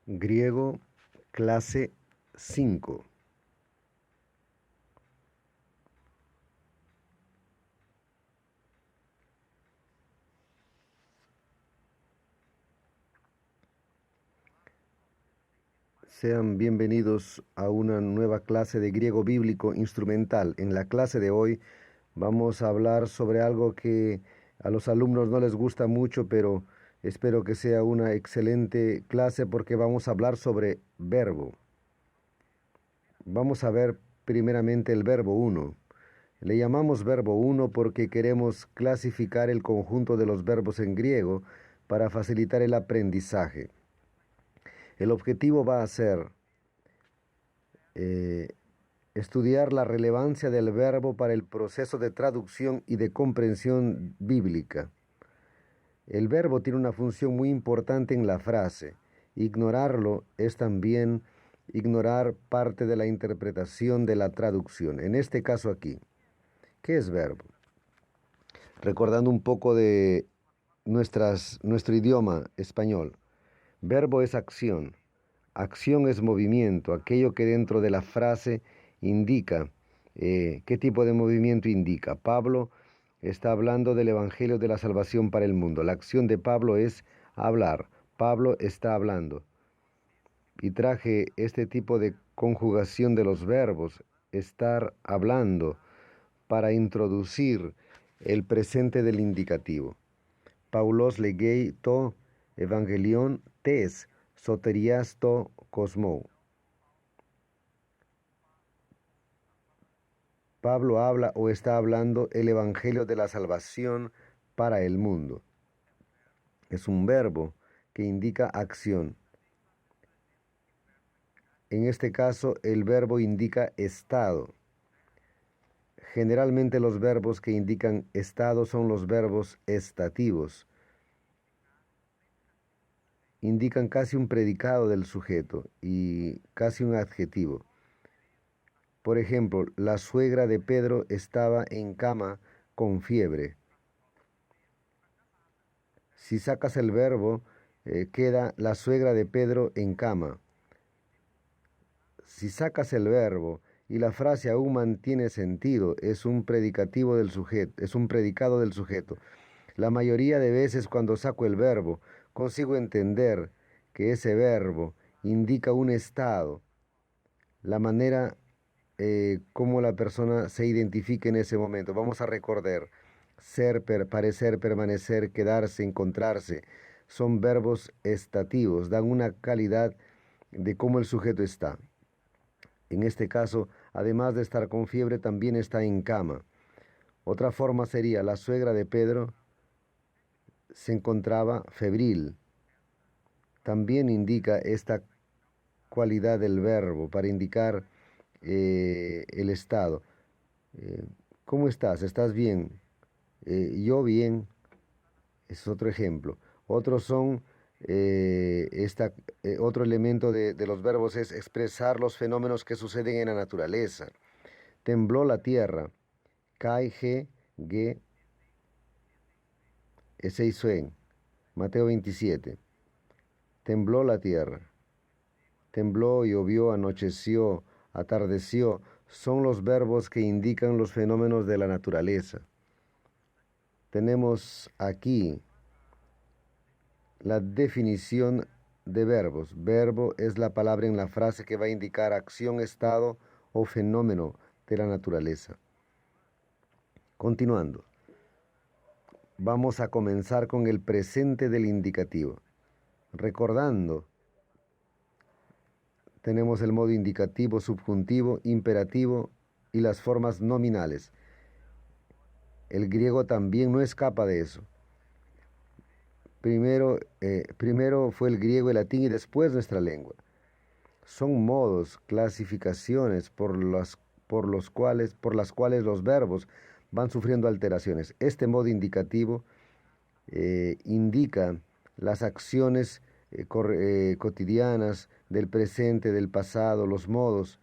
Griego, clase 5. Sean bienvenidos a una nueva clase de griego bíblico instrumental. En la clase de hoy vamos a hablar sobre algo que a los alumnos no les gusta mucho, pero espero que sea una excelente clase porque vamos a hablar sobre verbo. Vamos a ver primeramente el verbo uno. Le llamamos verbo uno porque queremos clasificar el conjunto de los verbos en griego para facilitar el aprendizaje. El objetivo va a ser eh, estudiar la relevancia del verbo para el proceso de traducción y de comprensión bíblica. El verbo tiene una función muy importante en la frase. Ignorarlo es también ignorar parte de la interpretación de la traducción. En este caso aquí, ¿qué es verbo? Recordando un poco de nuestro idioma español. Verbo es acción. Acción es movimiento, aquello que dentro de la frase indica. ¿Qué tipo de movimiento indica? Pablo está hablando del Evangelio de la salvación para el mundo. La acción de Pablo es hablar. Pablo está hablando. Y traje este tipo de conjugación de los verbos, estar hablando, para introducir el presente del indicativo. Paulos legei to evangelion tes soterias to cosmou. Pablo habla o está hablando el evangelio de la salvación para el mundo. Es un verbo que indica acción. En este caso, el verbo indica estado. Generalmente los verbos que indican estado son los verbos estativos. Indican casi un predicado del sujeto y casi un adjetivo. Por ejemplo, la suegra de Pedro estaba en cama con fiebre. Si sacas el verbo, queda la suegra de Pedro en cama. Si sacas el verbo y la frase aún mantiene sentido, es un predicativo del sujeto, es un predicado del sujeto. La mayoría de veces cuando saco el verbo, consigo entender que ese verbo indica un estado, la manera como la persona se identifica en ese momento. Vamos a recordar, ser, parecer, permanecer, quedarse, encontrarse, son verbos estativos, dan una calidad de cómo el sujeto está. En este caso, además de estar con fiebre, también está en cama. Otra forma sería, la suegra de Pedro se encontraba febril. También indica esta cualidad del verbo para indicar el estado. ¿Cómo estás? ¿Estás bien? Yo bien. Es otro ejemplo. Otros son, otro elemento de los verbos es expresar los fenómenos que suceden en la naturaleza. Tembló la tierra. Kai, ge, ge, eseisuen. Mateo 27. Tembló la tierra. Tembló, llovió, anocheció, atardeció. Son los verbos que indican los fenómenos de la naturaleza. Tenemos aquí la definición de verbos. Verbo es la palabra en la frase que va a indicar acción, estado o fenómeno de la naturaleza. Continuando, vamos a comenzar con el presente del indicativo. Recordando, tenemos el modo indicativo, subjuntivo, imperativo y las formas nominales. El griego también no escapa de eso. Primero fue el griego, el latín y después nuestra lengua. Son modos, clasificaciones por las cuales los verbos van sufriendo alteraciones. Este modo indicativo indica las acciones cotidianas del presente, del pasado, los modos,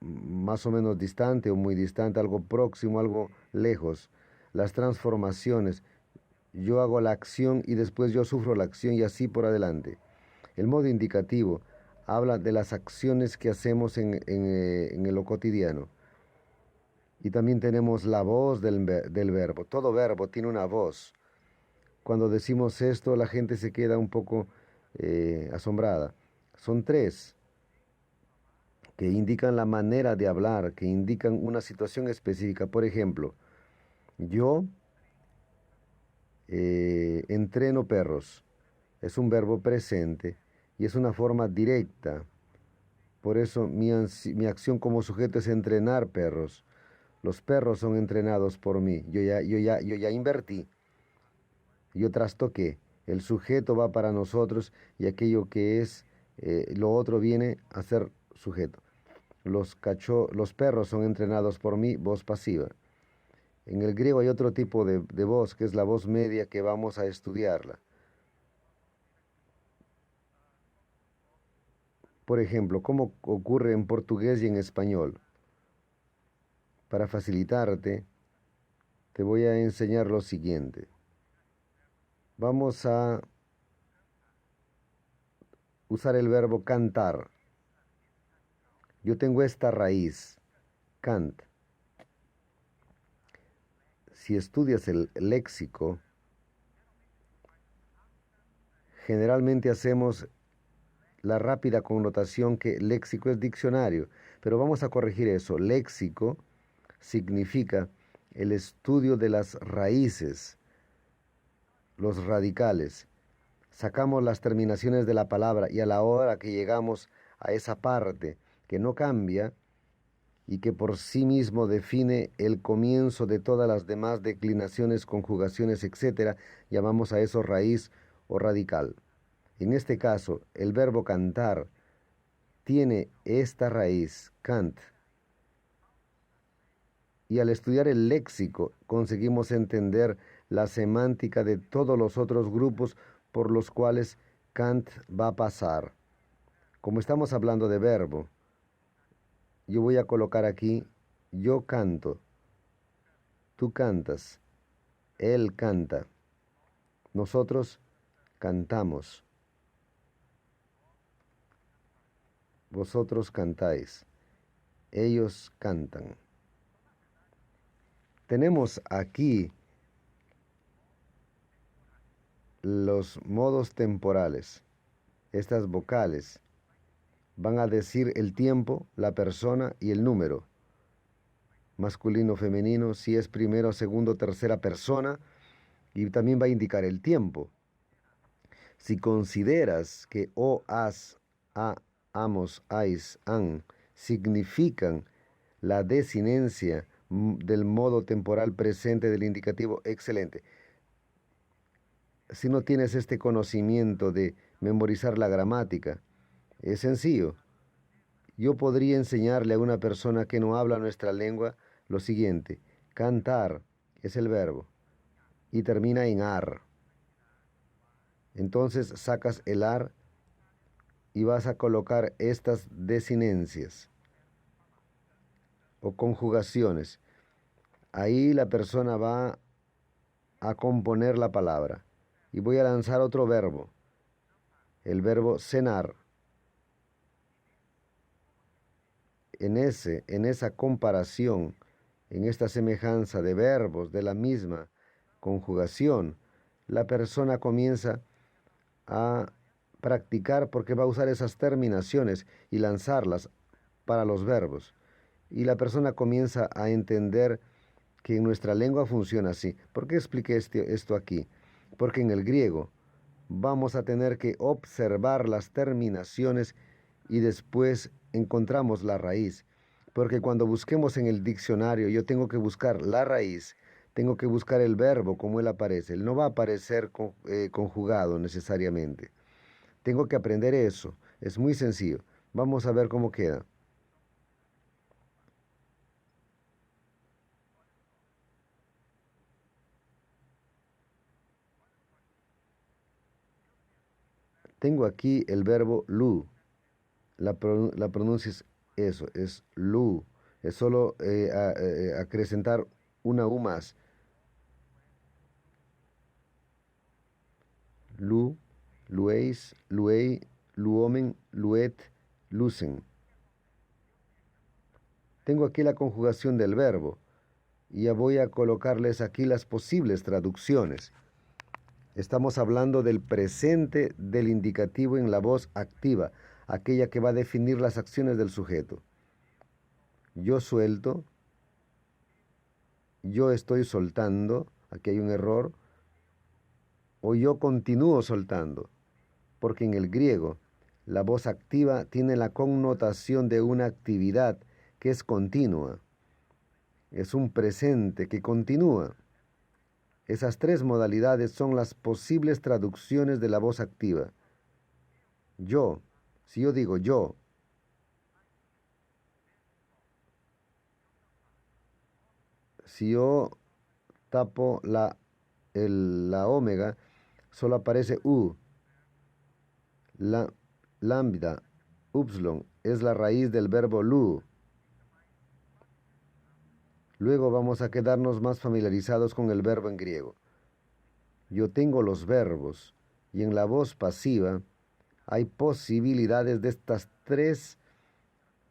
más o menos distante o muy distante, algo próximo, algo lejos, las transformaciones. Yo hago la acción y después yo sufro la acción y así por adelante. El modo indicativo habla de las acciones que hacemos en lo cotidiano. Y también tenemos la voz del verbo. Todo verbo tiene una voz. Cuando decimos esto, la gente se queda un poco asombrada. Son tres que indican la manera de hablar, que indican una situación específica. Por ejemplo, yo entreno perros. Es un verbo presente y es una forma directa. Por eso mi acción como sujeto es entrenar perros. Los perros son entrenados por mí. Yo ya invertí. Yo trastoqué. El sujeto va para nosotros y aquello que es lo otro viene a ser sujeto. Los perros son entrenados por mí, voz pasiva. En el griego hay otro tipo de voz, que es la voz media, que vamos a estudiarla. Por ejemplo, ¿cómo ocurre en portugués y en español? Para facilitarte, te voy a enseñar lo siguiente. Vamos a usar el verbo cantar. Yo tengo esta raíz, cant. Si estudias el léxico, generalmente hacemos la rápida connotación que léxico es diccionario, pero vamos a corregir eso. Léxico significa el estudio de las raíces, los radicales. Sacamos las terminaciones de la palabra y a la hora que llegamos a esa parte que no cambia y que por sí mismo define el comienzo de todas las demás declinaciones, conjugaciones, etcétera, llamamos a eso raíz o radical. En este caso, el verbo cantar tiene esta raíz, cant, y al estudiar el léxico conseguimos entender la semántica de todos los otros grupos por los cuales Kant va a pasar. Como estamos hablando de verbo, yo voy a colocar aquí, yo canto, tú cantas, él canta, nosotros cantamos, vosotros cantáis, ellos cantan. Tenemos aquí los modos temporales. Estas vocales van a decir el tiempo, la persona y el número. Masculino, femenino, si es primero, segundo, tercera persona, y también va a indicar el tiempo. Si consideras que o, as, a, amos, ais, an significan la desinencia del modo temporal presente del indicativo, excelente. Si no tienes este conocimiento de memorizar la gramática, es sencillo. Yo podría enseñarle a una persona que no habla nuestra lengua lo siguiente. Cantar es el verbo y termina en ar. Entonces sacas el ar y vas a colocar estas desinencias o conjugaciones. Ahí la persona va a componer la palabra. Y voy a lanzar otro verbo, el verbo cenar. En esa comparación, en esta semejanza de verbos de la misma conjugación, la persona comienza a practicar porque va a usar esas terminaciones y lanzarlas para los verbos. Y la persona comienza a entender que en nuestra lengua funciona así. ¿Por qué expliqué esto aquí? Porque en el griego vamos a tener que observar las terminaciones y después encontramos la raíz. Porque cuando busquemos en el diccionario, yo tengo que buscar la raíz, tengo que buscar el verbo como él aparece. Él no va a aparecer conjugado necesariamente. Tengo que aprender eso. Es muy sencillo. Vamos a ver cómo queda. Tengo aquí el verbo lu. La pronuncia es eso, es lu. Es solo acrecentar una U más. Lu, lueis, luei, luomen, luet, lucen. Tengo aquí la conjugación del verbo y ya voy a colocarles aquí las posibles traducciones. Estamos hablando del presente del indicativo en la voz activa, aquella que va a definir las acciones del sujeto. Yo suelto, yo estoy soltando, aquí hay un error, o yo continúo soltando, porque en el griego la voz activa tiene la connotación de una actividad que es continua. Es un presente que continúa. Esas tres modalidades son las posibles traducciones de la voz activa. Yo, si yo digo yo, si yo tapo la omega, solo aparece U. La lambda, upsilon, es la raíz del verbo lu. Luego vamos a quedarnos más familiarizados con el verbo en griego. Yo tengo los verbos y en la voz pasiva hay posibilidades de estas tres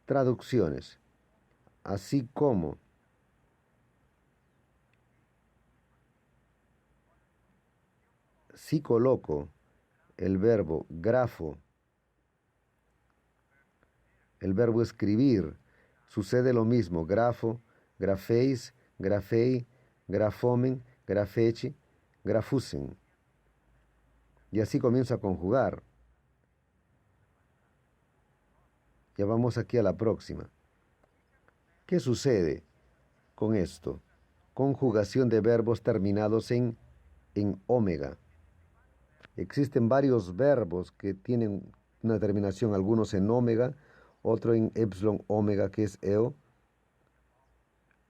traducciones, así como si coloco el verbo grafo, el verbo escribir, sucede lo mismo, grafo, grafeis, grafei, grafomen, grafechi, grafusen. Y así comienzo a conjugar. Ya vamos aquí a la próxima. ¿Qué sucede con esto? Conjugación de verbos terminados en omega. Existen varios verbos que tienen una terminación, algunos en omega, otro en epsilon omega, que es eo,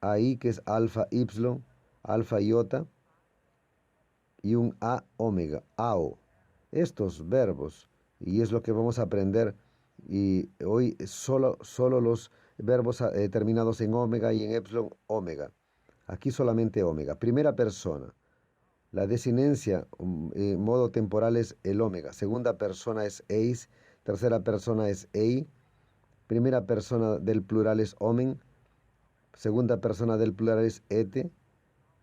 ahí, que es alfa ipsilon, alfa iota, y un a omega, ao. Estos verbos, y es lo que vamos a aprender, y hoy solo los verbos terminados en omega y en epsilon omega. Aquí solamente omega. Primera persona. La desinencia, modo temporal, es el omega. Segunda persona es eis. Tercera persona es ei. Primera persona del plural es omen. Segunda persona del plural es ete.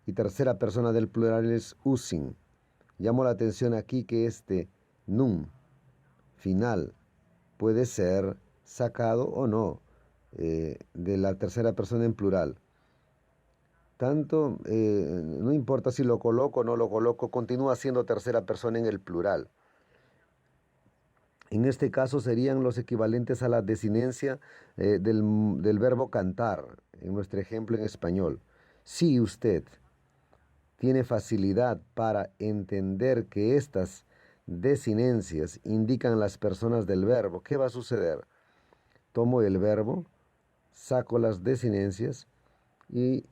Y tercera persona del plural es usin. Llamo la atención aquí que este nun final puede ser sacado o no de la tercera persona en plural. Tanto, no importa si lo coloco o no lo coloco, continúa siendo tercera persona en el plural. En este caso serían los equivalentes a la desinencia del verbo cantar, en nuestro ejemplo en español. Si usted tiene facilidad para entender que estas desinencias indican las personas del verbo, ¿qué va a suceder? Tomo el verbo, saco las desinencias y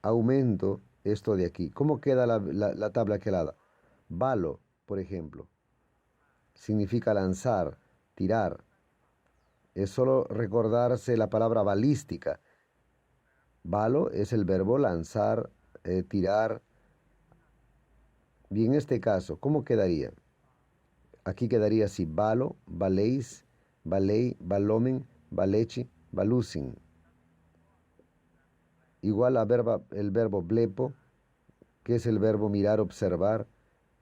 aumento esto de aquí. ¿Cómo queda la tabla quelada? Balo, por ejemplo, significa lanzar, tirar. Es solo recordarse la palabra balística. Balo es el verbo lanzar, tirar. Y en este caso, ¿cómo quedaría? Aquí quedaría así: balo, baléis, balei, balomen, balechi, balusin. Igual a el verbo blepo, que es el verbo mirar, observar,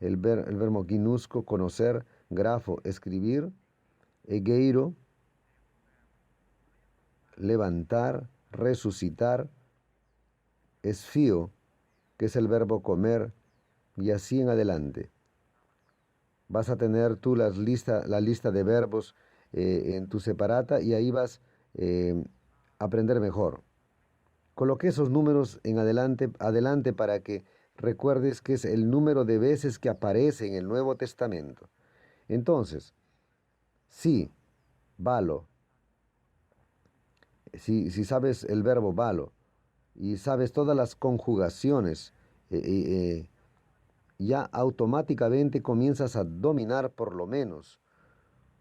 el verbo ginusco, conocer, grafo, escribir, egeiro, levantar, resucitar, esfío, que es el verbo comer, y así en adelante. Vas a tener tú la lista de verbos en tu separata y ahí vas a aprender mejor. Coloqué esos números en adelante para que recuerdes que es el número de veces que aparece en el Nuevo Testamento. Entonces, sí, valo. Si sabes el verbo valo y sabes todas las conjugaciones, ya automáticamente comienzas a dominar por lo menos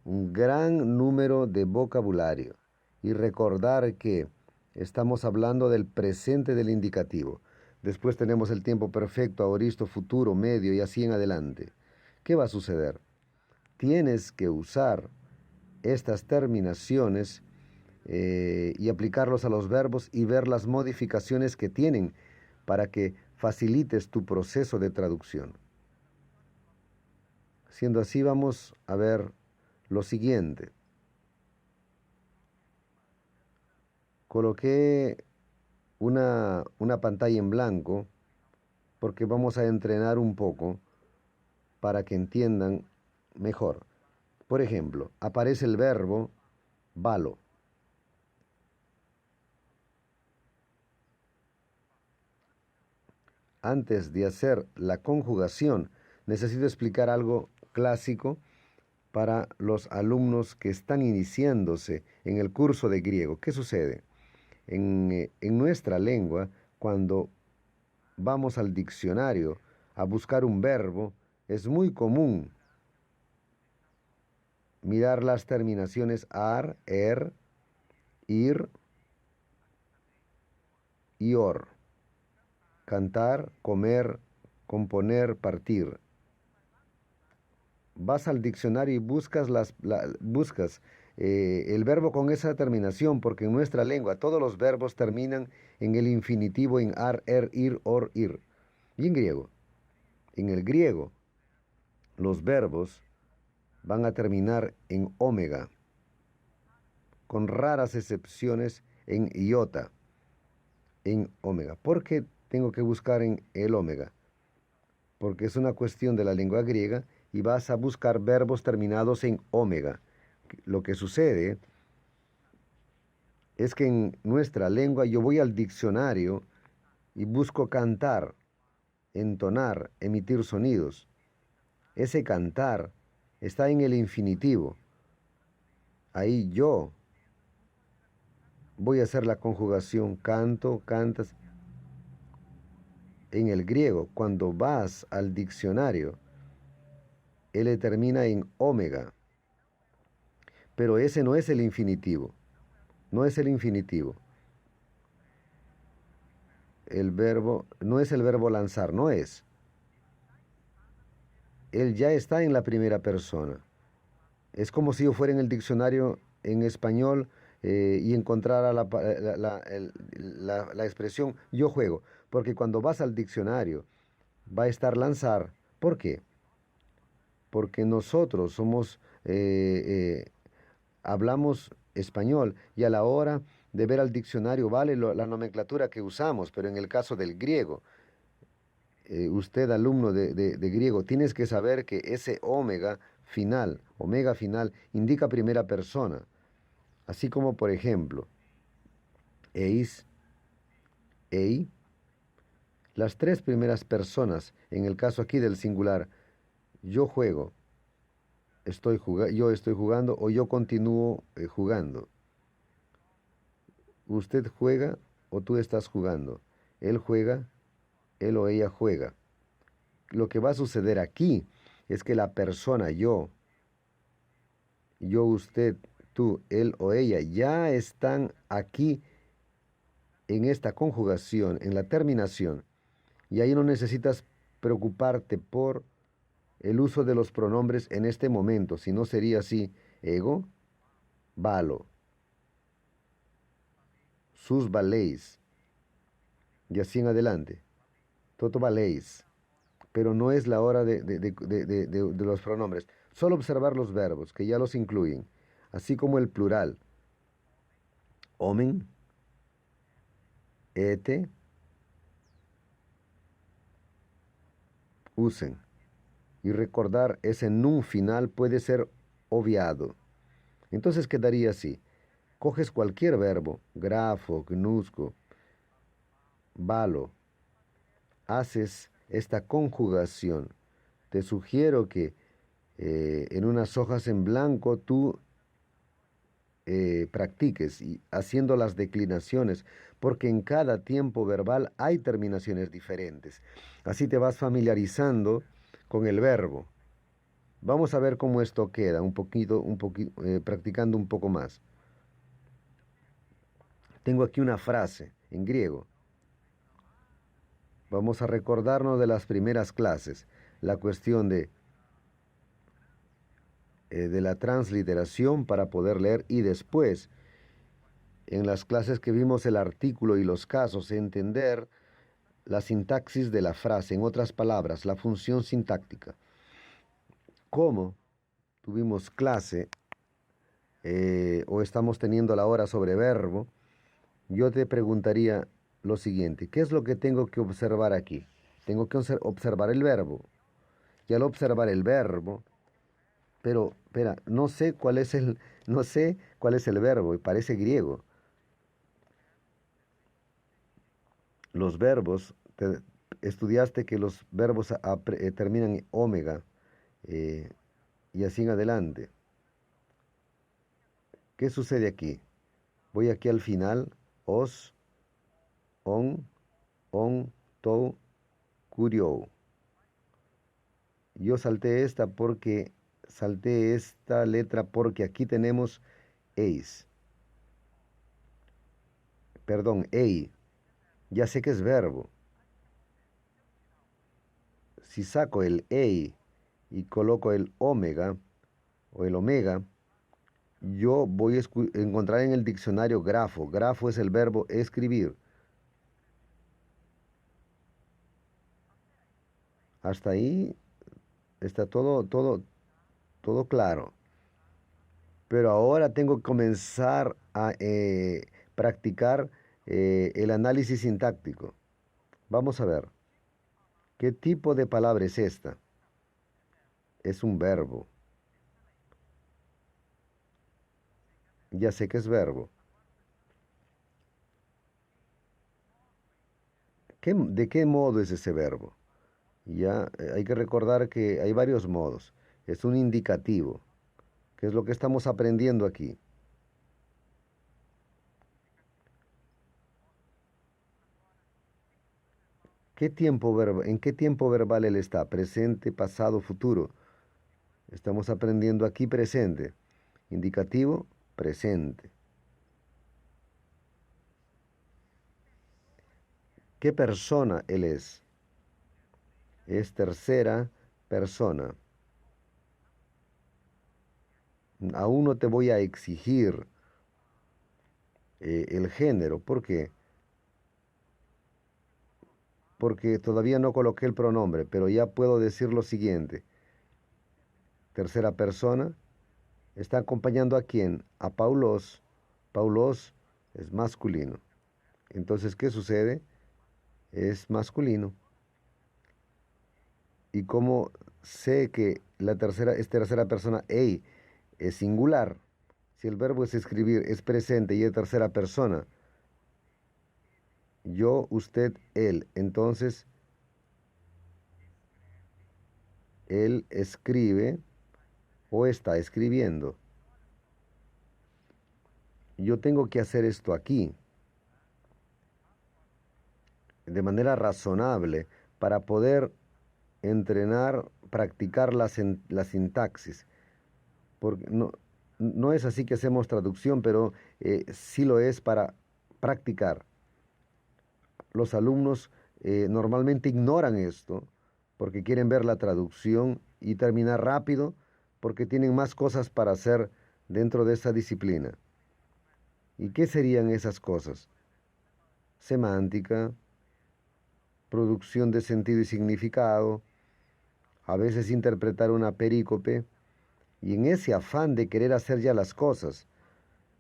un gran número de vocabulario y recordar que estamos hablando del presente del indicativo. Después tenemos el tiempo perfecto, aoristo, futuro, medio y así en adelante. ¿Qué va a suceder? tienes que usar estas terminaciones y aplicarlos a los verbos y ver las modificaciones que tienen para que facilites tu proceso de traducción. Siendo así, vamos a ver lo siguiente. Coloqué una pantalla en blanco porque vamos a entrenar un poco para que entiendan mejor. Por ejemplo, aparece el verbo balo. Antes de hacer la conjugación, necesito explicar algo clásico para los alumnos que están iniciándose en el curso de griego. ¿Qué sucede? En nuestra lengua, cuando vamos al diccionario a buscar un verbo, es muy común mirar las terminaciones ar, er, ir y or. Cantar, comer, componer, partir. Vas al diccionario y buscas, el verbo con esa terminación, porque en nuestra lengua todos los verbos terminan en el infinitivo, en ar, er, ir, or, ir. Y en el griego, los verbos van a terminar en omega, con raras excepciones en iota, en omega. ¿Por qué tengo que buscar en el omega? Porque es una cuestión de la lengua griega y vas a buscar verbos terminados en omega. Lo que sucede es que en nuestra lengua yo voy al diccionario y busco cantar, entonar, emitir sonidos. Ese cantar está en el infinitivo. Ahí yo voy a hacer la conjugación canto, cantas. En el griego, cuando vas al diccionario, L termina en omega, pero ese no es el infinitivo, no es el infinitivo. El verbo, no es el verbo lanzar, no es. Él ya está en la primera persona. Es como si yo fuera en el diccionario en español y encontrara la expresión yo juego, porque cuando vas al diccionario va a estar lanzar. ¿Por qué? Porque nosotros hablamos español y a la hora de ver al diccionario vale la nomenclatura que usamos, pero en el caso del griego, usted alumno de griego, tienes que saber que ese omega final, indica primera persona, así como por ejemplo, eis, ei, las tres primeras personas, en el caso aquí del singular, yo juego, yo estoy jugando o yo continúo jugando. Usted juega o tú estás jugando. Él juega, él o ella juega. Lo que va a suceder aquí es que la persona yo, usted, tú, él o ella ya están aquí en esta conjugación, en la terminación. Y ahí no necesitas preocuparte por el uso de los pronombres en este momento, si no sería así, ego, valo, sus valéis, y así en adelante, toto valéis, pero no es la hora de los pronombres, solo observar los verbos, que ya los incluyen, así como el plural, omen, ete, usen, y recordar ese nun final puede ser obviado. Entonces quedaría así. Coges cualquier verbo, grafo, gnusco, valo, haces esta conjugación. Te sugiero que en unas hojas en blanco tú practiques y haciendo las declinaciones, porque en cada tiempo verbal hay terminaciones diferentes. Así te vas familiarizando con el verbo. Vamos a ver cómo esto queda, practicando un poco más. Tengo aquí una frase en griego. Vamos a recordarnos de las primeras clases, la cuestión de de la transliteración para poder leer y después, en las clases que vimos el artículo y los casos, entender la sintaxis de la frase, en otras palabras, la función sintáctica. ¿Cómo? Tuvimos clase o estamos teniendo la hora sobre verbo, yo te preguntaría lo siguiente: ¿qué es lo que tengo que observar aquí? Tengo que observar el verbo. Y al observar el verbo, pero, espera, no sé cuál es el verbo, y parece griego. Los verbos, estudiaste que los verbos terminan en omega, eh, y así en adelante. ¿Qué sucede aquí? Voy aquí al final: os, on, tou, curiou. Yo salté esta letra porque aquí tenemos eis. Perdón, ei. Ya sé que es verbo. Si saco el ei y coloco el omega o el omega, yo voy a encontrar en el diccionario grafo. Grafo es el verbo escribir. Hasta ahí está todo claro. Pero ahora tengo que comenzar a practicar el análisis sintáctico. Vamos a ver, ¿qué tipo de palabra es esta? Es un verbo. Ya sé que es verbo. ¿De qué modo es ese verbo? Ya hay que recordar que hay varios modos. Es un indicativo, que es lo que estamos aprendiendo aquí. ¿En qué tiempo verbal él está? Presente, pasado, futuro. Estamos aprendiendo aquí presente. Indicativo, presente. ¿Qué persona él es? Es tercera persona. Aún no te voy a exigir el género. ¿Por qué? Porque todavía no coloqué el pronombre, pero ya puedo decir lo siguiente. Tercera persona está acompañando ¿a quién? A Paulos. Paulos es masculino. Entonces, ¿qué sucede? Es masculino. Y como sé que la tercera es tercera persona, ei, es singular. Si el verbo es escribir, es presente y es tercera persona. Yo, usted, él. Entonces, él escribe o está escribiendo. Yo tengo que hacer esto aquí de manera razonable para poder entrenar, practicar la sintaxis. Porque no es así que hacemos traducción, pero sí lo es para practicar. Los alumnos normalmente ignoran esto porque quieren ver la traducción y terminar rápido porque tienen más cosas para hacer dentro de esa disciplina. ¿Y qué serían esas cosas? Semántica, producción de sentido y significado, a veces interpretar una perícope, y en ese afán de querer hacer ya las cosas,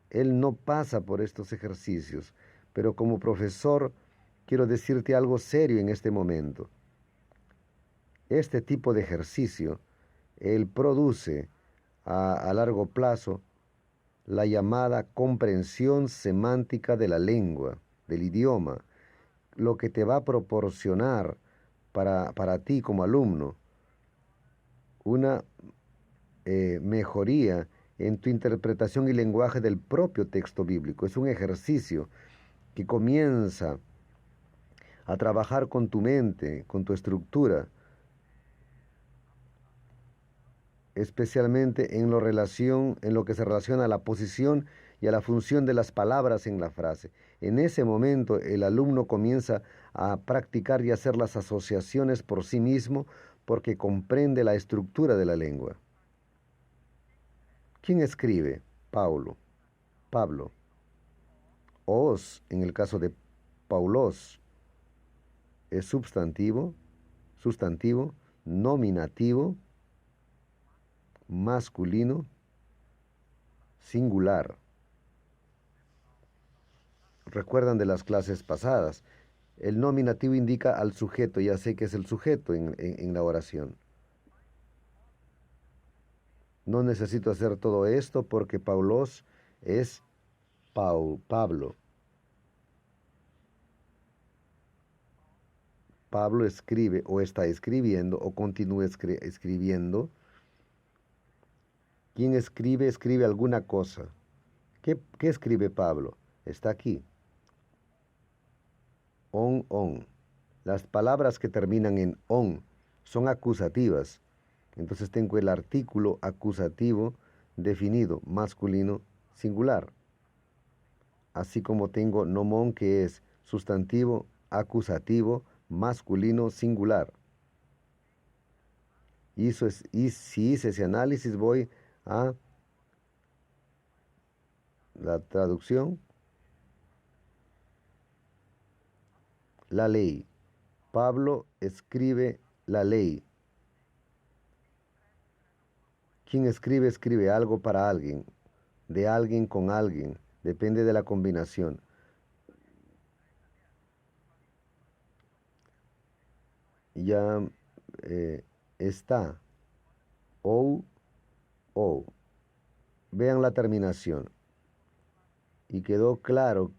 él no pasa por estos ejercicios. Pero como profesor, quiero decirte algo serio en este momento. Este tipo de ejercicio, él produce a largo plazo la llamada comprensión semántica de la lengua, del idioma, lo que te va a proporcionar para ti como alumno una mejoría en tu interpretación y lenguaje del propio texto bíblico. Es un ejercicio que comienza a trabajar con tu mente, con tu estructura, especialmente en lo que se relaciona a la posición y a la función de las palabras en la frase. En ese momento el alumno comienza a practicar y hacer las asociaciones por sí mismo porque comprende la estructura de la lengua. ¿Quién escribe? Paulo. Pablo. Os, en el caso de Paulos, es sustantivo, nominativo, masculino, singular. Recuerdan de las clases pasadas. El nominativo indica al sujeto, ya sé que es el sujeto en la oración. No necesito hacer todo esto porque Paulos es Pablo. Pablo escribe o está escribiendo o continúa escribiendo. Quien escribe, escribe alguna cosa. ¿Qué escribe Pablo? Está aquí. On. Las palabras que terminan en on son acusativas. Entonces tengo el artículo acusativo definido, masculino, singular. Así como tengo nomón, que es sustantivo acusativo, masculino, singular. Y si hice ese análisis, voy a la traducción. La ley. Pablo escribe la ley. Quien escribe, escribe algo para alguien, de alguien con alguien, depende de la combinación. Ya está. O. Vean la terminación. Y quedó claro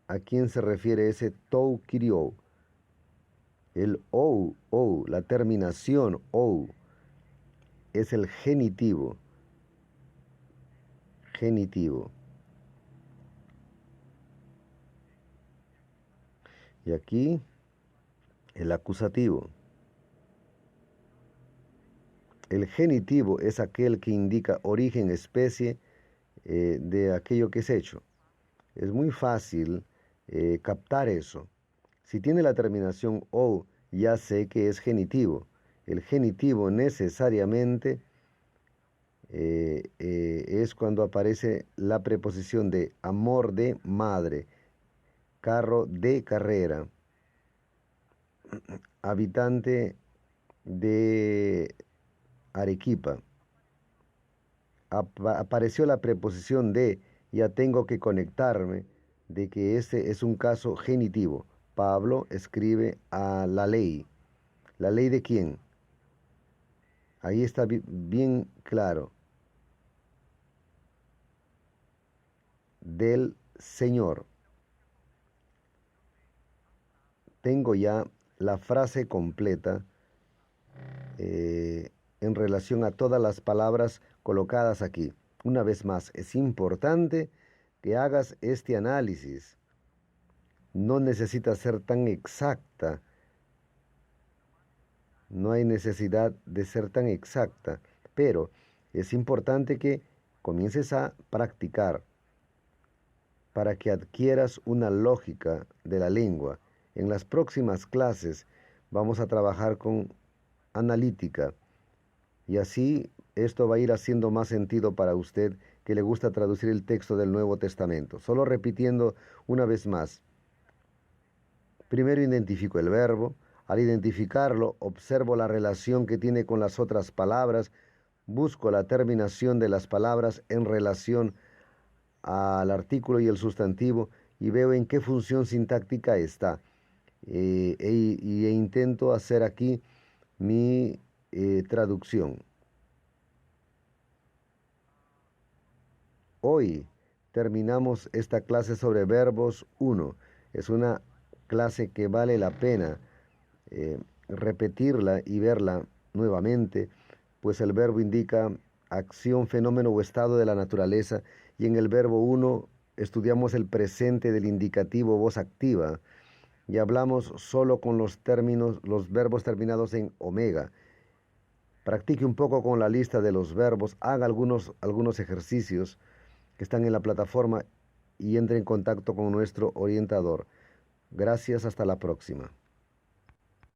a quién se refiere ese tou kirio. El ou, la terminación ou, es el genitivo. Genitivo. Y aquí el acusativo. El genitivo es aquel que indica origen, especie de aquello que es hecho. Es muy fácil captar eso. Si tiene la terminación o, ya sé que es genitivo. El genitivo necesariamente es cuando aparece la preposición de amor de madre, carro de carrera, habitante de Arequipa. Apareció la preposición de, ya tengo que conectarme de que este es un caso genitivo. Pablo escribe a la ley. ¿La ley de quién? Ahí está bien claro. Del Señor. Tengo ya la frase completa en relación a todas las palabras colocadas aquí. Una vez más, es importante que hagas este análisis. No necesita ser tan exacta. No hay necesidad de ser tan exacta, pero es importante que comiences a practicar para que adquieras una lógica de la lengua. En las próximas clases vamos a trabajar con analítica y así esto va a ir haciendo más sentido para usted que le gusta traducir el texto del Nuevo Testamento. Solo repitiendo una vez más. Primero identifico el verbo. Al identificarlo, observo la relación que tiene con las otras palabras. Busco la terminación de las palabras en relación al artículo y el sustantivo y veo en qué función sintáctica está. E intento hacer aquí mi traducción. Hoy terminamos esta clase sobre verbos 1. Es una clase que vale la pena repetirla y verla nuevamente, pues el verbo indica acción, fenómeno o estado de la naturaleza, y en el verbo 1 estudiamos el presente del indicativo voz activa y hablamos solo con los verbos terminados en omega. Practique un poco con la lista de los verbos, haga algunos ejercicios que están en la plataforma y entre en contacto con nuestro orientador. Gracias, hasta la próxima.